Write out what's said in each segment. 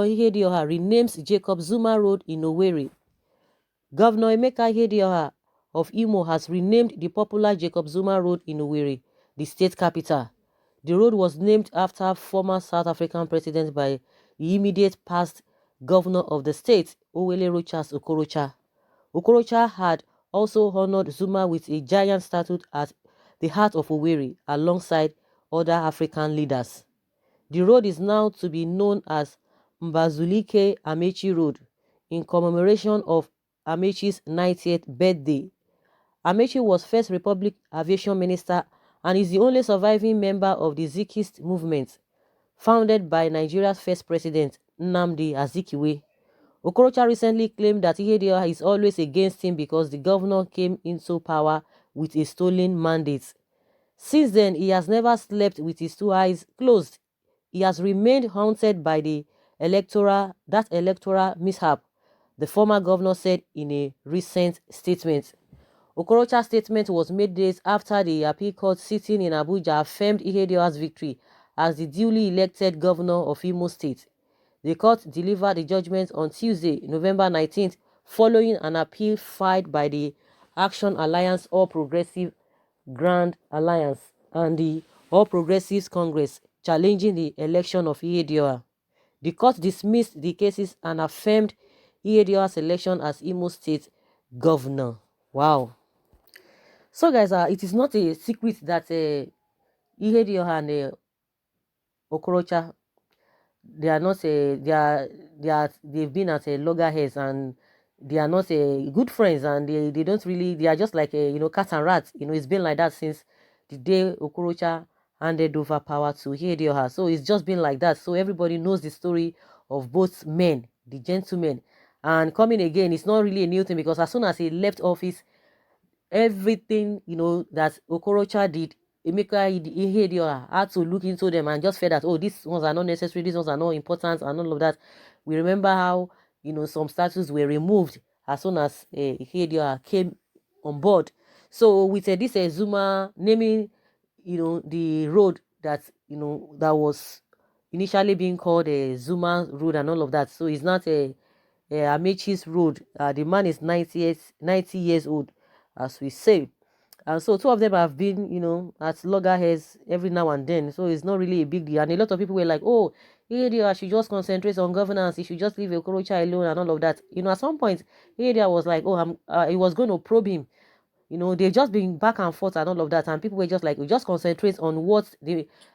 Governor Ihedioha renames Jacob Zuma Road in Owerri. Governor Emeka Ihedioha of Imo has renamed the popular Jacob Zuma Road in Owerri, the state capital. The road was named after former South African president by the immediate past governor of the state, Owele Rochas Okorocha. Okorocha had also honored Zuma with a giant statue at the heart of Owerri alongside other African leaders. The road is now to be known as Mbazulike Amechi Road in commemoration of Amechi's 90th birthday. Amechi was first Republic Aviation Minister and is the only surviving member of the Zikist movement, founded by Nigeria's first president, Nnamdi Azikiwe. Okorocha recently claimed that Ihedioha is always against him because the governor came into power with a stolen mandate. Since then, he has never slept with his two eyes closed. He has remained haunted by that electoral mishap, the former governor said in a recent statement. Okorocha's statement was made days after the appeal court sitting in Abuja affirmed Ihedioha's victory as the duly elected governor of Imo State. The court delivered the judgment on Tuesday, November 19th, following an appeal filed by the Action Alliance All Progressive Grand Alliance and the All Progressives Congress challenging the election of Ihedioha. The court dismissed the cases and affirmed Ihedioha's election as Imo State governor. Wow. So guys, it is not a secret that Ihedioha and Okorocha, they are not they've been at loggerheads, and they are not good friends, and they don't really, they are just like cat and rat. It's been like that since the day Okorocha handed over power to Ihedioha. So it's just been like that. So everybody knows the story of both men, the gentlemen. And coming again, it's not really a new thing, because as soon as he left office, everything that Okorocha did, Emeka Ihedioha had to look into them and just felt that, oh, these ones are not necessary, these ones are not important, and all of that. We remember how some statues were removed as soon as Ihedioha came on board. So with this Zuma naming the road that that was initially being called a Zuma Road and all of that, so it's not a Amechi's road. The man is 90 years old, as we say. And so two of them have been, at loggerheads every now and then. So it's not really a big deal. And a lot of people were like, oh, Ihedioha should just concentrate on governance. He should just leave Okorocha alone and all of that. At some point, Ihedioha was like, oh, he was going to probe him. They've just been back and forth and all of that. And people were just like, we just concentrate on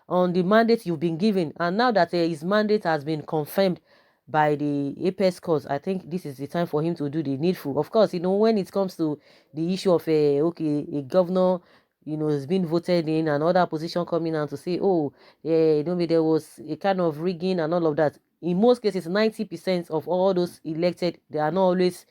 on the mandate you've been given. And now that his mandate has been confirmed by the Apex court, I think this is the time for him to do the needful. Of course, when it comes to the issue of a governor, has been voted in, and other opposition coming out to say, oh, yeah, there was a kind of rigging and all of that. In most cases, 90% of all those elected, they are always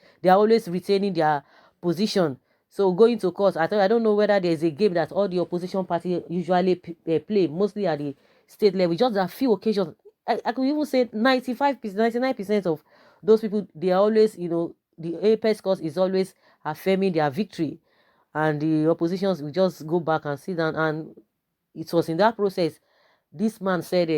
retaining their position. So going to court, I don't know whether there's a game that all the opposition party usually play, mostly at the state level. Just a few occasions, I could even say 95%, 99% of those people, they are always, the Apex court is always affirming their victory, and the oppositions will just go back and sit down. And it was in that process, this man said,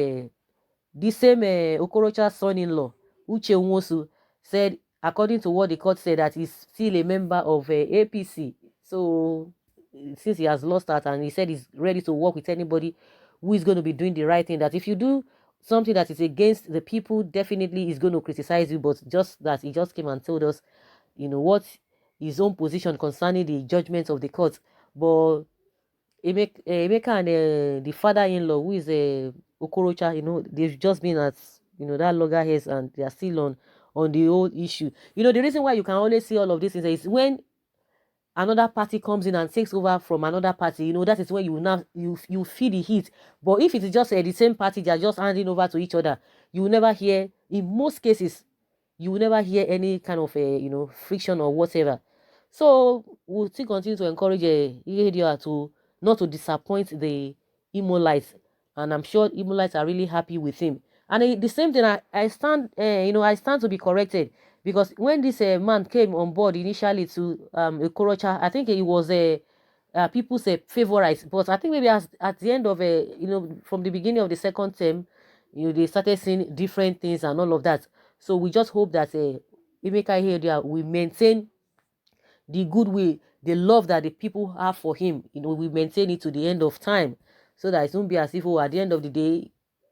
the same Okorocha's son-in-law, Uche Nwosu, said, according to what the court said, that he's still a member of APC. So since he has lost that, and he said he's ready to work with anybody who is going to be doing the right thing, that if you do something that is against the people, definitely he's going to criticize you. But just that he just came and told us, what his own position concerning the judgment of the court. But Emeka and the father-in-law, who is Okorocha, they've just been at that loggerheads, and they are still on the old issue. The reason why you can always see all of this is when another party comes in and takes over from another party. That is when you feel the heat. But if it is just the same party, they are just handing over to each other, you will never hear, in most cases, you will never hear any kind of friction or whatever. So we'll still continue to encourage Ihedioha to not to disappoint the Imolites, and I'm sure Imolites are really happy with him. And the same thing, I stand, I stand to be corrected, because when this man came on board initially to Okorocha, I think he was a people's favorite. But I think maybe at the end of from the beginning of the second term, they started seeing different things and all of that. So we just hope that Emeka Ihedioha will maintain the goodwill, the love that the people have for him. We maintain it to the end of time, so that it won't be as if, at the end of the day,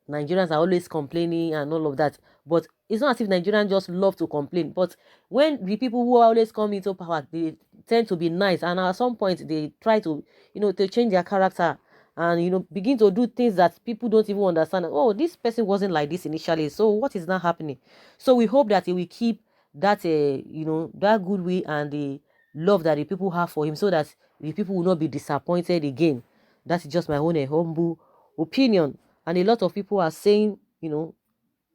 Nigerians are always complaining and all of that. But it's not as if Nigerians just love to complain. But when the people who always come into power, they tend to be nice, and at some point they try to, to change their character, and begin to do things that people don't even understand. Oh, this person wasn't like this initially, so what is now happening? So we hope that he will keep that that goodwill and the love that the people have for him, so that the people will not be disappointed again. That's just my own humble opinion. And a lot of people are saying,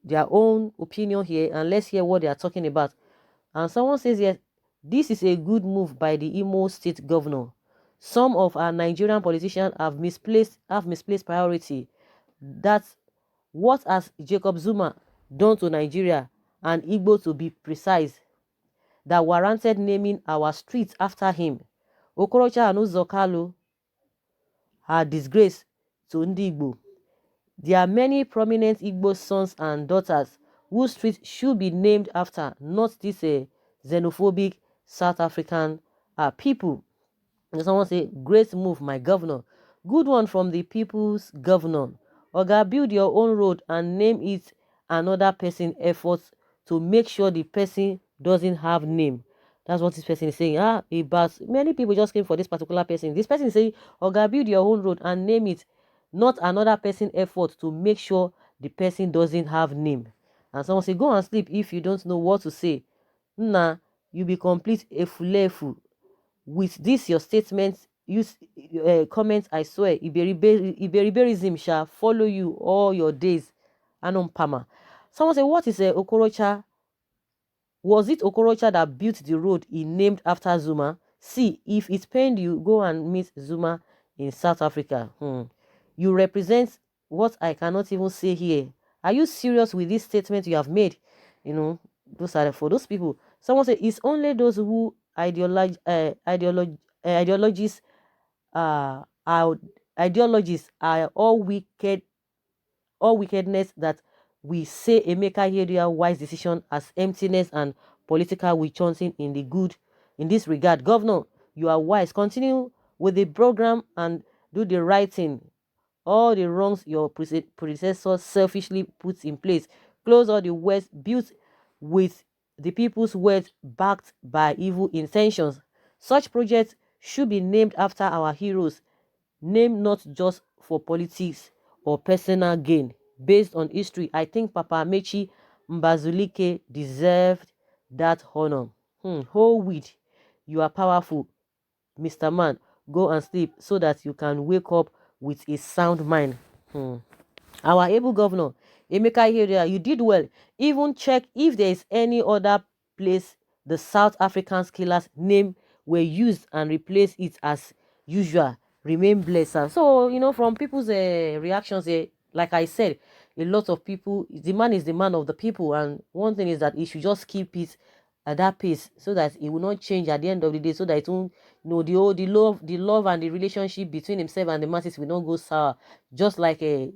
their own opinion here, and let's hear what they are talking about. And someone says here, this is a good move by the Imo State governor. Some of our Nigerian politicians have misplaced priority. That's what has Jacob Zuma done to Nigeria and Igbo, to be precise, that warranted naming our streets after him. Okorocha and Uzokalo are disgrace to Ndi Igbo. There are many prominent Igbo sons and daughters whose streets should be named after, not this xenophobic South African people. And someone say, great move, my governor. Good one from the people's governor. Oga, build your own road and name it another person effort to make sure the person doesn't have name. That's what this person is saying. But many people just came for this particular person. This person is saying, Oga, build your own road and name it, not another person effort to make sure the person doesn't have name. And someone say, go and sleep if you don't know what to say. Nah, you be complete efulefu. With this your statement, use comments, I swear, Iberiberism shall follow you all your days. Anon Pama. Someone say, what is Okorocha? Was it Okorocha that built the road he named after Zuma? See, if it pained you, go and meet Zuma in South Africa. You represent what I cannot even say here. Are you serious with this statement you have made? Those are for those people. Someone said, it's only those who ideologies are ideologies are all wickedness, that we say Emeka Ihedioha wise decision as emptiness and political witch hunting in this regard. Governor, you are wise. Continue with the program and do the right thing. All the wrongs your predecessors selfishly put in place. Close all the words built with the people's words backed by evil intentions. Such projects should be named after our heroes, named not just for politics or personal gain. Based on history, I think Papa Mechi Mbazulike deserved that honor. Whole weed, you are powerful, Mr. Man. Go and sleep so that you can wake up with a sound mind. Our able governor, Emeka Ihedioha, you did well. Even check if there is any other place the South African killers' name were used and replace it as usual. Remain blessed. So, from people's reactions, like I said, a lot of people, the man is the man of the people. And one thing is that he should just keep it at that pace, so that it will not change at the end of the day, so that it won't, the love and the relationship between himself and the masses will not go sour. Just like a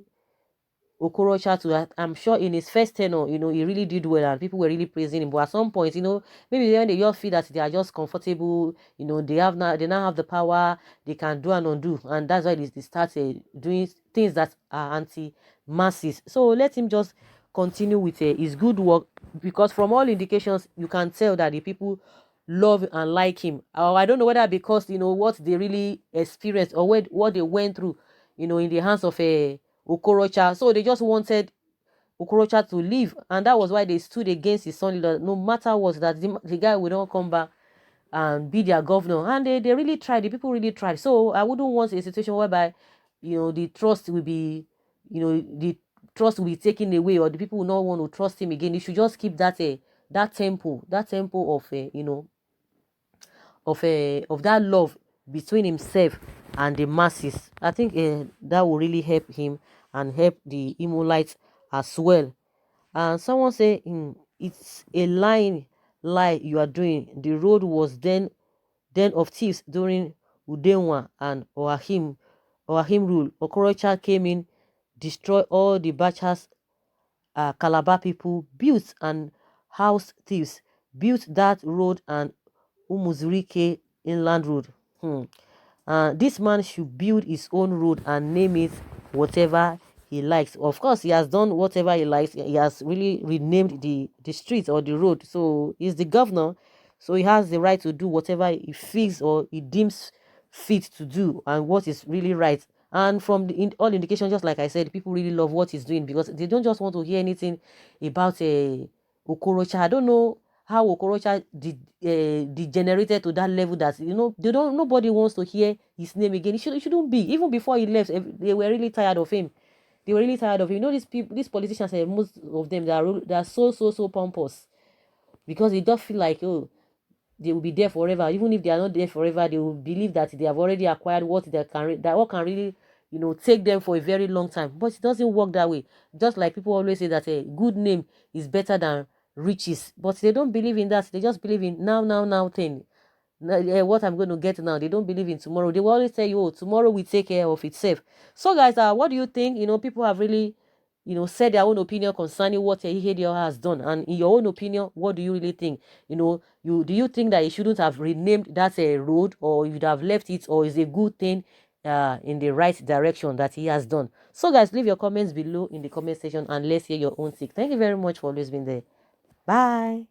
Okorocha to that. I'm sure in his first tenure, he really did well and people were really praising him. But at some point, maybe when they just feel that they are just comfortable, they now have the power, they can do and undo. And that's why they start doing things that are anti-masses. So let him just continue with his good work, because from all indications, you can tell that the people love and like him. I don't know whether because, what they really experienced or what they went through, in the hands of a Okorocha. So they just wanted Okorocha to leave, and that was why they stood against his son. No matter what, that the guy would not come back and be their governor. And they really tried. The people really tried. So I wouldn't want a situation whereby, the trust will be, the trust will be taken away, or the people will not want to trust him again. They should just keep that temple of of that love between himself and the masses. I think that will really help him and help the Imolites as well. And someone say, it's a lie you are doing. The road was then of thieves during Udenwa and Oahim rule. Okorocha came in, destroy all the bachas Calabar people built and house thieves built that road and Umuzurike Inland Road. This man should build his own road and name it whatever he likes. Of course, he has done whatever he likes. He has really renamed the street or the road. So he's the governor. So he has the right to do whatever he feels or he deems fit to do and what is really right. And from all indications, just like I said, people really love what he's doing because they don't just want to hear anything about Okorocha. I don't know how Okorocha degenerated to that level that nobody wants to hear his name again. It shouldn't be. Even before he left, they were really tired of him. They were really tired of him. These people, these politicians, most of them, they are so pompous because they just feel like, oh, they will be there forever. Even if they are not there forever, they will believe that they have already acquired what what can really take them for a very long time. But it doesn't work that way. Just like people always say that a good name is better than riches, but they don't believe in that. They just believe in now thing. What I'm going to get now. They don't believe in tomorrow. They will always tell you, oh, tomorrow will take care of itself. So guys, what do you think? People have really said their own opinion concerning what Ihedioha has done. And in your own opinion, what do you really think? Do you think that he shouldn't have renamed that a road, or you'd have left it, or is a good thing in the right direction that he has done? So guys, leave your comments below in the comment section and let's hear your own take. Thank you very much for always being there. Bye.